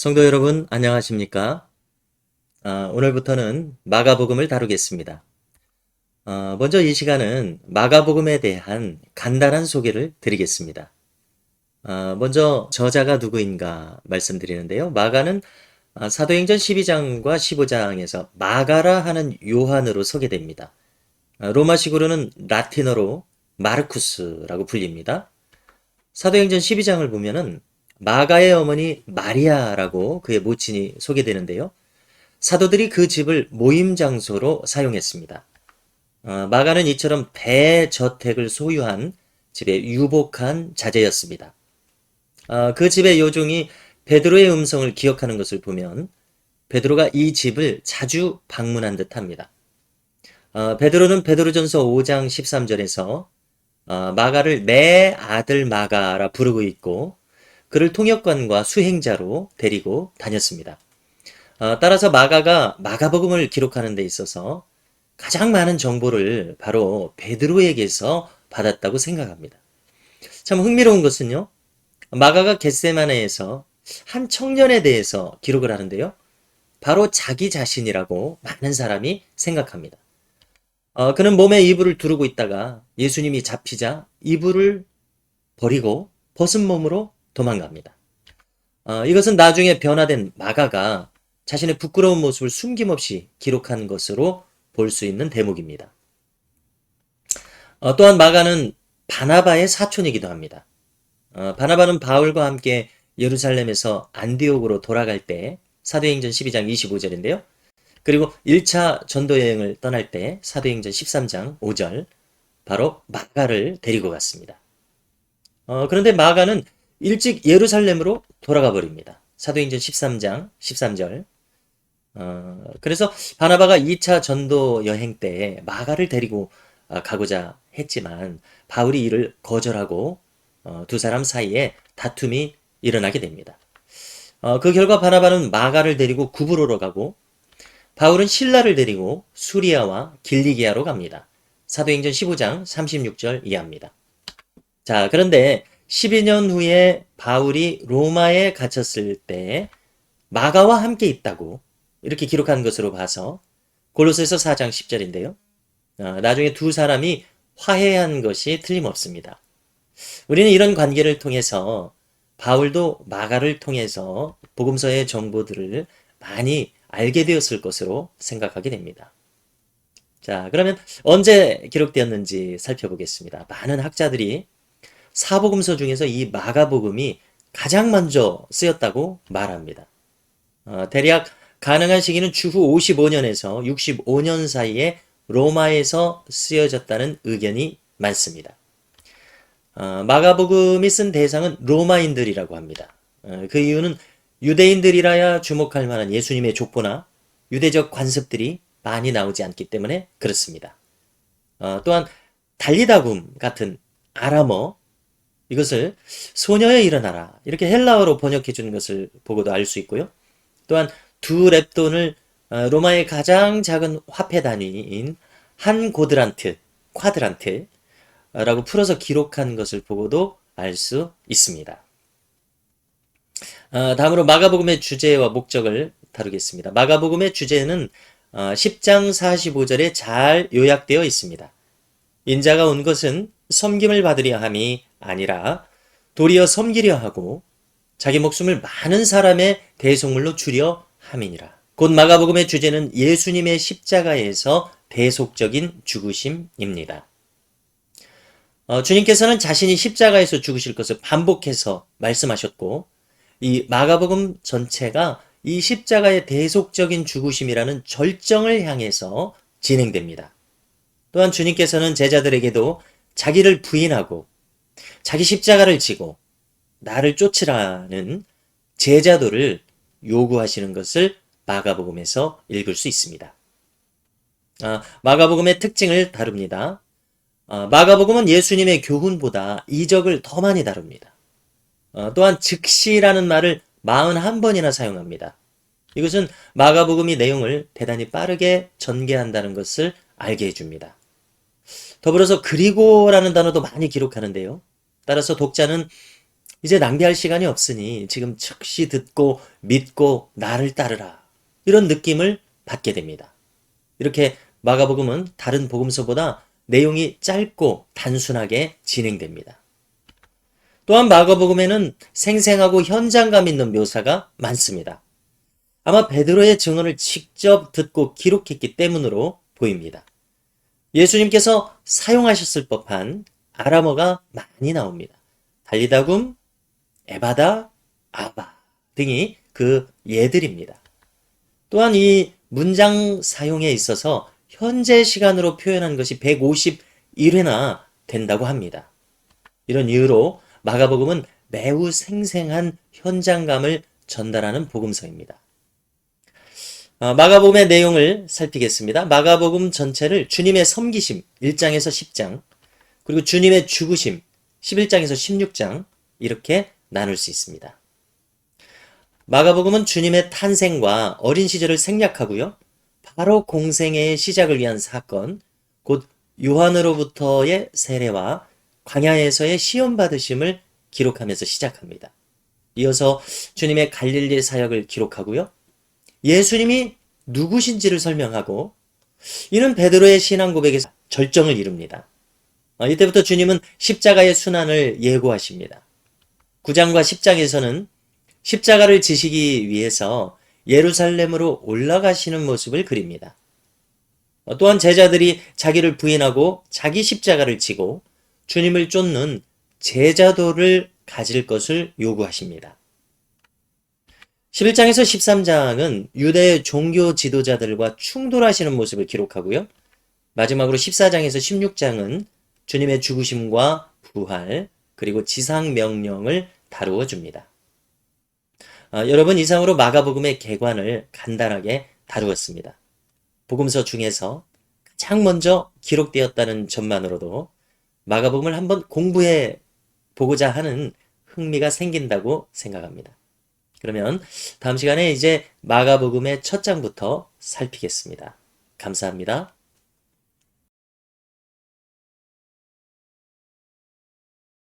성도 여러분, 안녕하십니까? 오늘부터는 마가복음을 다루겠습니다. 먼저 이 시간은 마가복음에 대한 간단한 소개를 드리겠습니다. 먼저 저자가 누구인가 말씀드리는데요. 마가는 사도행전 12장과 15장에서 마가라 하는 요한으로 소개됩니다. 로마식으로는 라틴어로 마르쿠스라고 불립니다. 사도행전 12장을 보면은 마가의 어머니 마리아라고 그의 모친이 소개되는데요. 사도들이 그 집을 모임 장소로 사용했습니다. 마가는 이처럼 대저택을 소유한 집의 유복한 자제였습니다. 그 집의 요종이 베드로의 음성을 기억하는 것을 보면 베드로가 이 집을 자주 방문한 듯합니다. 베드로는 베드로전서 5장 13절에서 마가를 내 아들 마가라 부르고 있고 그를 통역관과 수행자로 데리고 다녔습니다. 따라서 마가가 마가복음을 기록하는 데 있어서 가장 많은 정보를 바로 베드로에게서 받았다고 생각합니다. 참 흥미로운 것은요. 마가가 겟세마네에서 한 청년에 대해서 기록을 하는데요. 바로 자기 자신이라고 많은 사람이 생각합니다. 그는 몸에 이불을 두르고 있다가 예수님이 잡히자 이불을 버리고 벗은 몸으로 도망갑니다. 이것은 나중에 변화된 마가가 자신의 부끄러운 모습을 숨김없이 기록한 것으로 볼 수 있는 대목입니다. 또한 마가는 바나바의 사촌이기도 합니다. 바나바는 바울과 함께 예루살렘에서 안디옥으로 돌아갈 때 사도행전 12장 25절인데요. 그리고 1차 전도 여행을 떠날 때 사도행전 13장 5절 바로 마가를 데리고 갔습니다. 그런데 마가는 일찍 예루살렘으로 돌아가 버립니다. 사도행전 13장 13절. 그래서 바나바가 2차 전도 여행 때 마가를 데리고 가고자 했지만 바울이 이를 거절하고 두 사람 사이에 다툼이 일어나게 됩니다. 그 결과 바나바는 마가를 데리고 구브로로 가고 바울은 실라를 데리고 수리아와 길리기아로 갑니다. 사도행전 15장 36절 이하입니다. 자, 그런데 12년 후에 바울이 로마에 갇혔을 때 마가와 함께 있다고 이렇게 기록한 것으로 봐서 골로새서 4장 10절인데요. 나중에 두 사람이 화해한 것이 틀림없습니다. 우리는 이런 관계를 통해서 바울도 마가를 통해서 복음서의 정보들을 많이 알게 되었을 것으로 생각하게 됩니다. 자, 그러면 언제 기록되었는지 살펴보겠습니다. 많은 학자들이 사복음서 중에서 이 마가복음이 가장 먼저 쓰였다고 말합니다. 대략 가능한 시기는 주후 55년에서 65년 사이에 로마에서 쓰여졌다는 의견이 많습니다. 마가복음이 쓴 대상은 로마인들이라고 합니다. 그 이유는 유대인들이라야 주목할 만한 예수님의 족보나 유대적 관습들이 많이 나오지 않기 때문에 그렇습니다. 또한 달리다굼 같은 아람어 이것을 소녀여 일어나라 이렇게 헬라어로 번역해 주는 것을 보고도 알 수 있고요. 또한 두 렙돈을 로마의 가장 작은 화폐 단위인 한 고드란트, 쿼드란트라고 풀어서 기록한 것을 보고도 알 수 있습니다. 다음으로 마가복음의 주제와 목적을 다루겠습니다. 마가복음의 주제는 10장 45절에 잘 요약되어 있습니다. 인자가 온 것은 섬김을 받으려 함이 아니라 도리어 섬기려 하고 자기 목숨을 많은 사람의 대속물로 주려 함이니라. 곧 마가복음의 주제는 예수님의 십자가에서 대속적인 죽으심입니다. 주님께서는 자신이 십자가에서 죽으실 것을 반복해서 말씀하셨고 이 마가복음 전체가 이 십자가의 대속적인 죽으심이라는 절정을 향해서 진행됩니다. 또한 주님께서는 제자들에게도 자기를 부인하고 자기 십자가를 지고 나를 쫓으라는 제자도를 요구하시는 것을 마가복음에서 읽을 수 있습니다. 마가복음의 특징을 다룹니다. 마가복음은 예수님의 교훈보다 이적을 더 많이 다룹니다. 또한 즉시라는 말을 41번이나 사용합니다. 이것은 마가복음이 내용을 대단히 빠르게 전개한다는 것을 알게 해줍니다. 더불어서 그리고라는 단어도 많이 기록하는데요. 따라서 독자는 이제 낭비할 시간이 없으니 지금 즉시 듣고 믿고 나를 따르라. 이런 느낌을 받게 됩니다. 이렇게 마가복음은 다른 복음서보다 내용이 짧고 단순하게 진행됩니다. 또한 마가복음에는 생생하고 현장감 있는 묘사가 많습니다. 아마 베드로의 증언을 직접 듣고 기록했기 때문으로 보입니다. 예수님께서 사용하셨을 법한 아람어가 많이 나옵니다. 달리다굼, 에바다, 아바 등이 그 예들입니다. 또한 이 문장 사용에 있어서 현재 시간으로 표현한 것이 151회나 된다고 합니다. 이런 이유로 마가복음은 매우 생생한 현장감을 전달하는 복음서입니다. 마가복음의 내용을 살피겠습니다. 마가복음 전체를 주님의 섬기심 1장에서 10장, 그리고 주님의 죽으심 11장에서 16장 이렇게 나눌 수 있습니다. 마가복음은 주님의 탄생과 어린 시절을 생략하고요. 바로 공생애의 시작을 위한 사건, 곧 요한으로부터의 세례와 광야에서의 시험 받으심을 기록하면서 시작합니다. 이어서 주님의 갈릴리 사역을 기록하고요. 예수님이 누구신지를 설명하고, 이는 베드로의 신앙 고백에서 절정을 이룹니다. 이때부터 주님은 십자가의 순환을 예고하십니다. 9장과 10장에서는 십자가를 지시기 위해서 예루살렘으로 올라가시는 모습을 그립니다. 또한 제자들이 자기를 부인하고 자기 십자가를 지고 주님을 쫓는 제자도를 가질 것을 요구하십니다. 11장에서 13장은 유대 종교 지도자들과 충돌하시는 모습을 기록하고요. 마지막으로 14장에서 16장은 주님의 죽으심과 부활, 그리고 지상 명령을 다루어 줍니다. 여러분, 이상으로 마가복음의 개관을 간단하게 다루었습니다. 복음서 중에서 가장 먼저 기록되었다는 점만으로도 마가복음을 한번 공부해 보고자 하는 흥미가 생긴다고 생각합니다. 그러면 다음 시간에 이제 마가복음의 첫 장부터 살피겠습니다. 감사합니다.